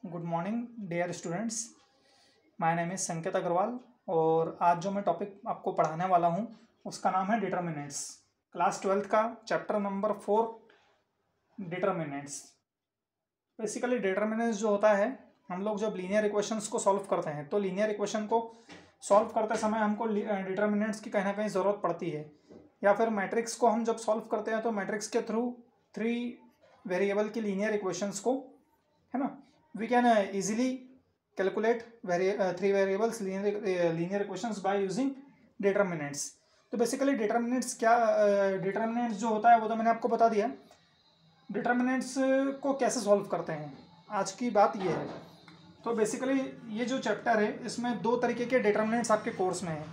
Good morning dear students. My name is Sanket Agarwal और आज जो मैं टॉपिक आपको पढ़ाने वाला हूँ उसका नाम है डिटर्मिनेंट्स। क्लास 12th का chapter number 4 determinants. Basically determinants जो होता है, हम लोग जब लीनियर इक्वेशंस को सॉल्व करते हैं तो लीनियर इक्वेशन को सॉल्व करते समय हमको डिटर्मिनेंट्स की कहीं ना कहीं ज़रूरत पड़ती है, या फिर मैट्रिक्स को हम जब सॉल्व करते हैं तो मैट्रिक्स के थ्रू 3 वेरिएबल की लीनियर इक्वेशंस को, है ना, we can easily calculate 3 variables linear equations by using determinants। तो बेसिकली डिटर्मिनेंट्स क्या, डिटर्मिनेंट्स जो होता है वो तो मैंने आपको बता दिया। डिटर्मिनेंट्स को कैसे सॉल्व करते हैं आज की बात ये है। तो बेसिकली ये जो चैप्टर है इसमें 2 तरीके के डिटर्मिनेंट्स आपके कोर्स में है,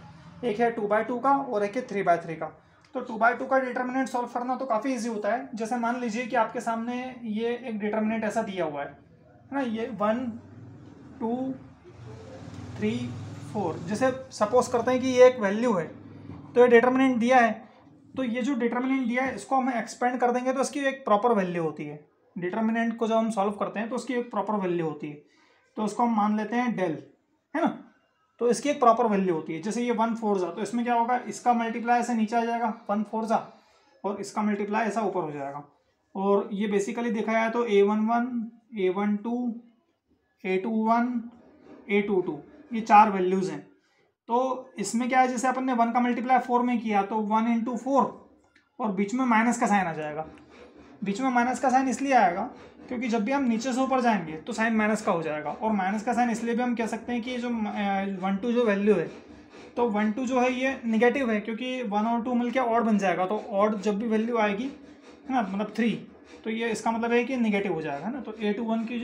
एक है 2x2 का और एक है 3x3 का। तो 2x2 का डिटर्मिनेंट सॉल्व करना तो काफ़ी इजी होता है। जैसे मान लीजिए कि आपके सामने ये एक डिटर्मिनेंट ऐसा दिया हुआ है ना, ये 1 2 3 4, जैसे सपोज करते हैं कि ये एक वैल्यू है, तो ये डिटर्मिनेंट दिया है। तो ये जो डिटर्मिनेंट दिया है इसको हम एक्सपेंड कर देंगे तो इसकी एक प्रॉपर वैल्यू होती है। डिटर्मिनेंट को जब हम सॉल्व करते हैं तो उसकी एक प्रॉपर वैल्यू होती है, तो उसको हम मान लेते हैं डेल, है ना। तो इसकी एक प्रॉपर वैल्यू होती है। जैसे ये 1 4 जा, तो इसमें क्या होगा, इसका मल्टीप्लाई ऐसे नीचे आ जाएगा 1 4 जा, और इसका मल्टीप्लाई ऐसा ऊपर हो जाएगा। और ये बेसिकली देखा जाए तो A11 A12 A21 A22 ये 4 वैल्यूज़ हैं। तो इसमें क्या है, जैसे अपन ने 1 का मल्टीप्लाई 4 में किया तो 1 × 4, और बीच में माइनस का साइन आ जाएगा। बीच में माइनस का साइन इसलिए आएगा क्योंकि जब भी हम नीचे से ऊपर जाएंगे तो साइन माइनस का हो जाएगा, और माइनस का साइन इसलिए भी हम कह सकते हैं कि जो 1 2 जो वैल्यू है, तो 1 2 जो है ये निगेटिव है, क्योंकि 1 और 2 मिलकर ऑड बन जाएगा। तो ऑड जब भी वैल्यू आएगी, है ना, मतलब 3, तो ये इसका मतलब है कि निगेटिव हो जाएगा ना। तो A12 की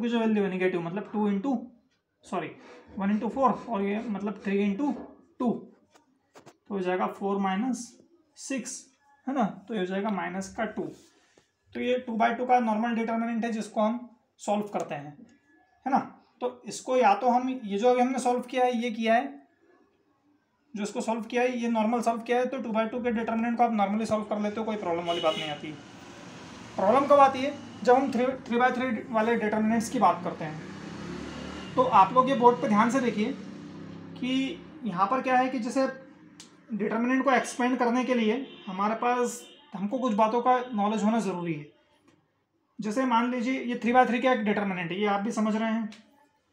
जो वैल्यू है निगेटिव, मतलब 1 × 4, और ये मतलब 3 × 2, तो हो जाएगा 4 - 6, है ना। तो ये हो जाएगा -2। तो ये 2/2 का नॉर्मल डिटर्मिनेंट है जिसको हम सॉल्व करते हैं, है ना। तो इसको या तो हम ये जो अभी हमने सॉल्व किया है, ये किया है, जो इसको सॉल्व किया है ये नॉर्मल सॉल्व किया है, तो 2/2 के डिटर्मिनेंट को आप नॉर्मली सॉल्व कर लेते हो, कोई प्रॉब्लम वाली बात नहीं आती। प्रॉब्लम कब आती है, जब हम 3/3 वाले डिटर्मिनेंट्स की बात करते हैं। तो आप लोग ये बोर्ड पे ध्यान से देखिए कि यहाँ पर क्या है कि जैसे डिटर्मिनेंट को एक्सपेंड करने के लिए हमारे पास हमको कुछ बातों का नॉलेज होना ज़रूरी है। जैसे मान लीजिए ये 3/3 का एक डिटर्मिनेंट है, ये आप भी समझ रहे हैं,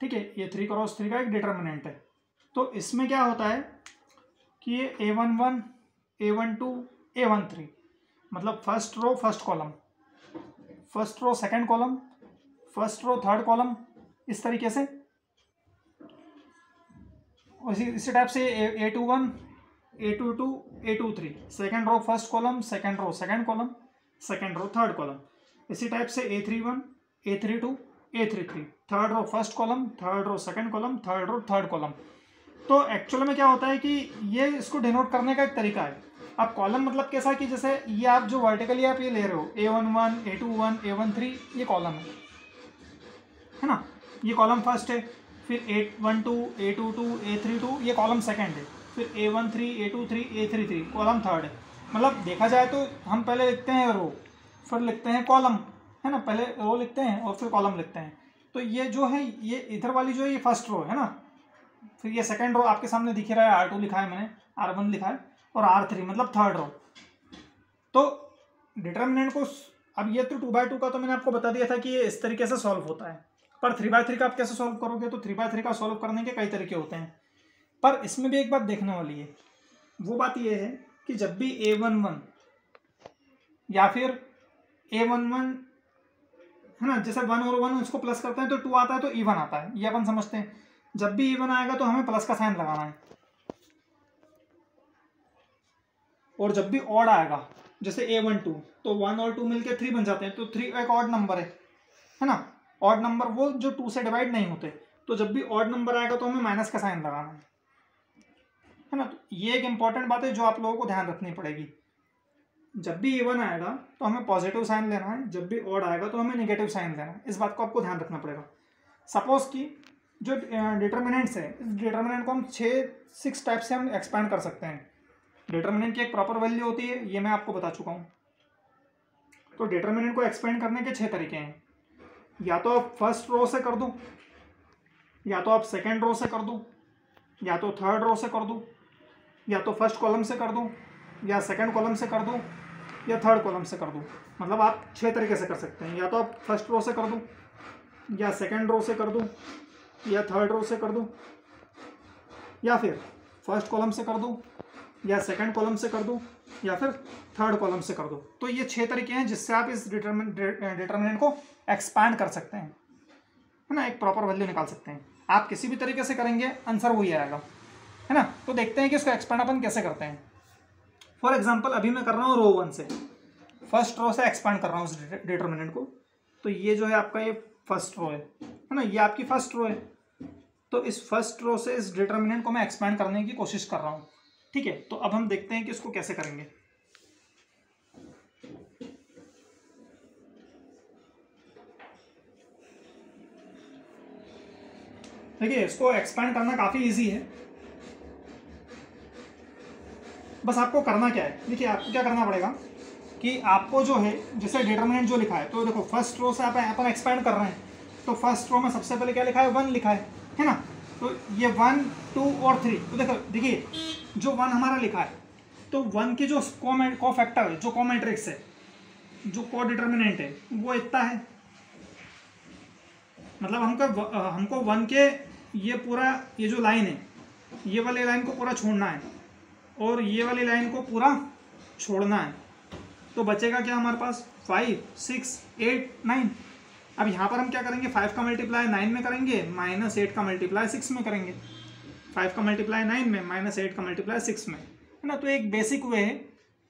ठीक है। ये 3 × 3 का एक डिटर्मिनेंट है। तो इसमें क्या होता है कि ये A11 A12 A13, मतलब first row first column, first row second column, first row third column, इस तरीके से। इसी टाइप से A21 A22 A23, second row first column, second row second column, second row third column. इसी type से A31 A32 A33, third row first column, third row second column, third row third column. तो actual में क्या होता है कि ये इसको डिनोट करने का एक तरीका है। अब कॉलम मतलब कैसा कि जैसे ये आप जो वर्टिकली आप ये ले रहे हो A11 A21 A13, ये कॉलम है ना, ये कॉलम फर्स्ट है। फिर A12 A22 A32 ये कॉलम सेकंड है। फिर A13 A23 A33 column third है। मतलब देखा जाए तो हम पहले लिखते हैं रो, फिर लिखते हैं कॉलम, है ना। पहले रो लिखते हैं और फिर कॉलम लिखते हैं। तो ये जो है, ये इधर वाली जो है ये फर्स्ट रो है ना। फिर ये सेकंड रो आपके सामने दिख रहा है, R2 लिखा है मैंने, R1 लिखा है, और R3 मतलब थर्ड रो। तो डिटर्मिनेंट को, अब ये तो 2/2 का तो मैंने आपको बता दिया था कि ये इस तरीके से सॉल्व होता है, पर 3/3 का आप कैसे सॉल्व करोगे। तो 3/3 का सॉल्व करने के कई तरीके होते हैं, पर इसमें भी एक बात देखने वाली है। वो बात ये है कि जब भी A11 या फिर A11, है ना, जैसे 1 और 1 इसको प्लस करते हैं तो 2 आता है, तो इवन आता है, ये अपन समझते हैं। जब भी इवन आएगा तो हमें प्लस का साइन लगाना है, और जब भी ऑड आएगा, जैसे A12, तो 1 और 2 मिलकर 3 बन जाते हैं, तो 3 एक ऑड नंबर है ना। ऑड नंबर वो जो 2 से डिवाइड नहीं होते। तो जब भी ऑड नंबर आएगा तो हमें माइनस का साइन लगाना है ना। तो ये एक इंपॉर्टेंट बात है जो आप लोगों को ध्यान रखनी पड़ेगी। जब भी इवन आएगा तो हमें पॉजिटिव साइन लेना है, जब भी ऑड आएगा तो हमें नेगेटिव साइन लेना है। इस बात को आपको ध्यान रखना पड़ेगा। सपोज कि जो डिटर्मिनेंट्स है, इस डिटर्मिनेंट को हम 6 टाइप से हम एक्सपैंड कर सकते हैं। डिटर्मिनेंट की एक प्रॉपर वैल्यू होती है, ये मैं आपको बता चुका हूँ। तो डिटर्मिनेंट को एक्सपेंड करने के 6 तरीके हैं। या तो आप फर्स्ट रो से कर दो, या तो आप सेकेंड रो से कर दो, या तो थर्ड रो से कर दो, या तो फर्स्ट कॉलम से कर दो, या सेकेंड कॉलम से कर दो, या थर्ड कॉलम से कर दो। मतलब आप 6 तरीके से कर सकते हैं। या तो आप फर्स्ट रो से कर दो, या सेकेंड रो से कर दो, या थर्ड रो से कर दो, या फिर फर्स्ट कॉलम से कर दो, या सेकंड कॉलम से कर दो, या फिर थर्ड कॉलम से कर दो। तो ये 6 तरीके हैं जिससे आप इस डिटर्मिनेंट को एक्सपांड कर सकते हैं, है ना, एक प्रॉपर वैल्यू निकाल सकते हैं। आप किसी भी तरीके से करेंगे आंसर वही आएगा, है ना। तो देखते हैं कि इसको एक्सपांड अपन कैसे करते हैं। फॉर एग्जाम्पल अभी मैं कर रहा हूँ रो 1 से, फर्स्ट रो से एक्सपांड कर रहा हूँ उस डिटर्मिनेंट को। तो ये जो है आपका ये फर्स्ट रो है ना, ये आपकी फर्स्ट रो है। तो इस फर्स्ट रो से इस डिटर्मिनेंट को मैं एक्सपांड करने की कोशिश कर रहा हूँ, ठीक है। तो अब हम देखते हैं कि इसको कैसे करेंगे। देखिए इसको एक्सपांड करना काफ़ी इजी है, बस आपको करना क्या है। देखिए आपको क्या करना पड़ेगा कि आपको जो है जैसे डिटर्मिनेंट जो लिखा है, तो देखो फर्स्ट रो से अपन एक्सपांड कर रहे हैं। तो फर्स्ट रो में सबसे पहले क्या लिखा है, 1 लिखा है ना। तो ये 1, 2 और 3, तो देखो देखिए जो 1 हमारा लिखा है, तो 1 के जो को फैक्टर है, जो को मैट्रिक्स है, जो को डिटर्मिनेंट है, वो इतना है। मतलब हमको 1 के ये पूरा ये जो लाइन है, ये वाली लाइन को पूरा छोड़ना है और ये वाली लाइन को पूरा छोड़ना है। तो बचेगा क्या हमारे पास, 5, 6, 8, 9। अब यहाँ पर हम क्या करेंगे, 5 का मल्टीप्लाई 9 में करेंगे, -8 का मल्टीप्लाई 6 में करेंगे। 5 का मल्टीप्लाई 9 में, -8 का मल्टीप्लाई 6 में, है ना। तो एक बेसिक वे है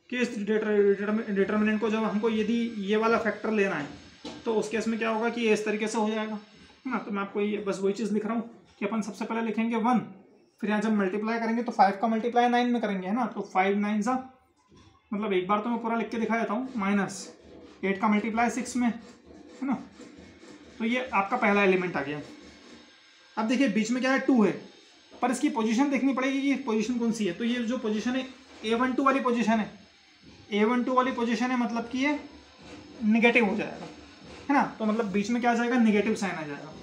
कि इस डिटर्मिनेंट को जब हमको यदि ये वाला फैक्टर लेना है, तो उस केस में क्या होगा कि ये इस तरीके से हो जाएगा, है ना। तो मैं आपको ये बस वही चीज़ लिख रहा हूँ कि अपन सबसे पहले लिखेंगे 1, फिर यहाँ जब मल्टीप्लाई करेंगे तो 5 का मल्टीप्लाई 9 में करेंगे, है ना। तो 5 9 सा, मतलब एक बार तो मैं पूरा लिख के दिखा देता हूँ, -8 का मल्टीप्लाई 6 में, है ना। तो ये आपका पहला एलिमेंट आ गया। अब देखिए बीच में क्या है, 2 है, पर इसकी पोजीशन देखनी पड़ेगी कि पोजीशन कौन सी है। तो ये जो पोजीशन है A12 वाली पोजीशन है, A12 वाली पोजीशन है, मतलब कि ये निगेटिव हो जाएगा, है ना। तो मतलब बीच में क्या आ जाएगा, निगेटिव साइन आ जाएगा।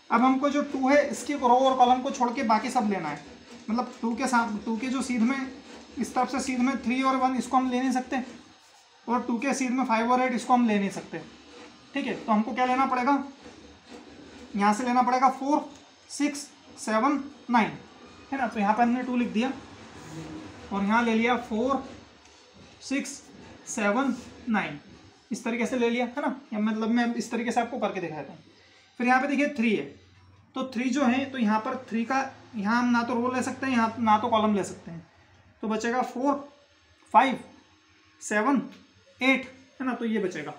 अब हमको जो 2 है इसकी रो और कॉलम को छोड़ के बाकी सब लेना है। मतलब 2 के जो सीध में इस तरफ से सीध में 3 और 1 इसको हम ले नहीं सकते, और 2 के सीध में 5 और 8 इसको हम ले नहीं सकते, ठीक है। तो हमको क्या लेना पड़ेगा, यहाँ से लेना पड़ेगा 4, 6, 7, 9, है ना। तो यहाँ पर हमने 2 लिख दिया और यहाँ ले लिया 4, 6, 7, 9, इस तरीके से ले लिया, है ना। या मतलब मैं इस तरीके से आपको करके दिखाता हूँ। फिर यहाँ पे देखिए 3 है, तो 3 जो है, तो यहाँ पर 3 का यहाँ हम ना तो रो ले सकते हैं, यहाँ ना तो कॉलम ले सकते हैं। तो बचेगा 4, 5, 7, 8, है ना। तो ये बचेगा,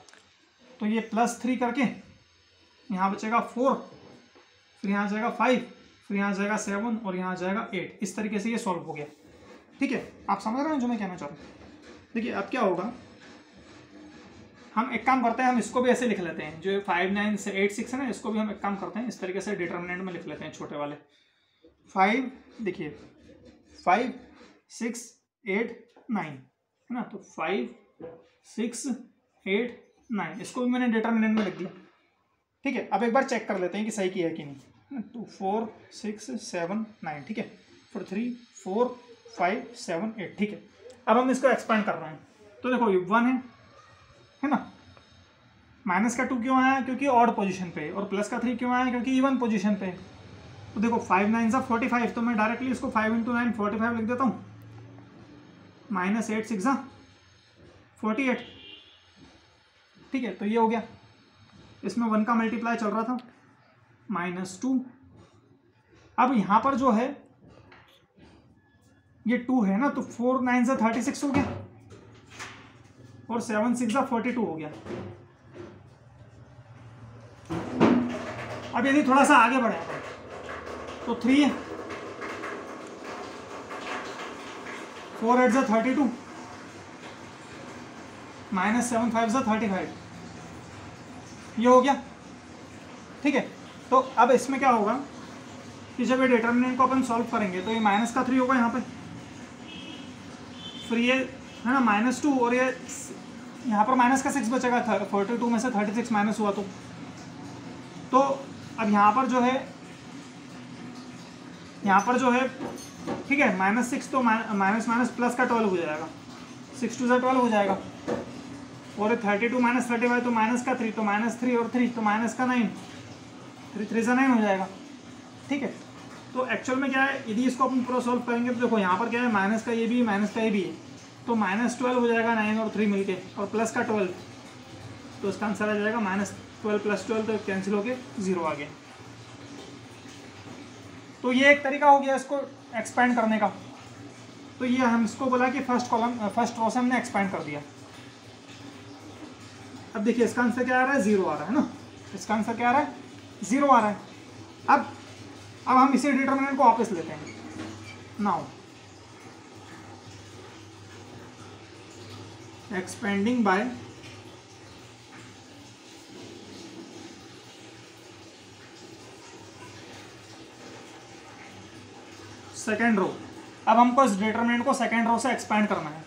तो ये +3 करके यहाँ बचेगा 4, फिर यहाँ जाएगा 5, फिर यहाँ जाएगा 7 और यहाँ जाएगा 8। इस तरीके से ये सॉल्व हो गया, ठीक है। आप समझ रहे हैं जो मैं कहना चाह रहा हूँ। देखिए अब क्या होगा, हम एक काम करते हैं, हम इसको भी ऐसे लिख लेते हैं, जो 5, 9 से 8, 6 है ना, इसको भी हम एक काम करते हैं, इस तरीके से डिटर्मिनेंट में लिख लेते हैं, छोटे वाले 5, देखिए 5, 6, 8, 9, है ना। तो 5, 6, 8, 9, इसको भी मैंने डिटर्मिनेंट में लिख दिया, ठीक है। अब एक बार चेक कर लेते हैं कि सही किया है कि नहीं। 2, 4, 6, 7, 9, ठीक है। फिर 3, 4, 5, 7, 8, ठीक है। अब हम इसको एक्सपेंड कर रहे हैं। तो देखो ये 1 है ना। माइनस का 2 क्यों आया, क्योंकि ऑड पोजीशन पे, और प्लस का 3 क्यों आया, क्योंकि इवन पोजीशन पे। तो देखो 5 9 सा 45, तो मैं डायरेक्टली इसको 5 × 9 45 लिख देता हूँ, -8 6 सा 48, ठीक है। तो ये हो गया, इसमें 1 का मल्टीप्लाई चल रहा था, -2। अब यहाँ पर जो है ये 2 है ना, तो 4 9 सा 36 हो गया, और 7 6 सा 42 हो गया। अब यदि थोड़ा सा आगे बढ़े तो 3 है, 4 8 सा 32, -7 5 सा 35, ये हो गया, ठीक है। तो अब इसमें क्या होगा कि जब ये डिटर्मिनेंट को अपन सॉल्व करेंगे, तो ये -3 होगा यहाँ पे, फिर ये है ना -2, और ये यहाँ पर -6 बचेगा, 42 में से 36 माइनस हुआ, तो तो अब यहाँ पर जो है ठीक है, -6 तो माइनस माइनस प्लस का 12 हो जाएगा, 6 2 12 हो जाएगा, और 32 - 35 तो माइनस का 3, तो -3 और 3 तो माइनस का 9, 3 3 से 9 हो जाएगा। ठीक है, तो एक्चुअल में क्या है, यदि इसको अपन पूरा सॉल्व करेंगे तो देखो यहाँ पर क्या है, माइनस का ये भी माइनस का ये भी है, तो -12 हो जाएगा 9 और 3 मिलके, और प्लस का 12, तो इसका आंसर आ जाएगा -12 + 12, तो कैंसिल होके 0 आ गया। तो ये एक तरीका हो गया इसको एक्सपेंड करने का। तो ये हम इसको बोला कि फर्स्ट रो से हमने एक्सपेंड कर दिया। अब देखिए इसका आंसर क्या आ रहा है, 0 आ रहा है ना, इसका आंसर क्या आ रहा है, 0 आ रहा है। अब हम इसी डिटरमिनेंट को वापस लेते हैं। Now expanding by second row. अब हमको इस डिटरमिनेंट को सेकेंड रो से एक्सपेंड करना है।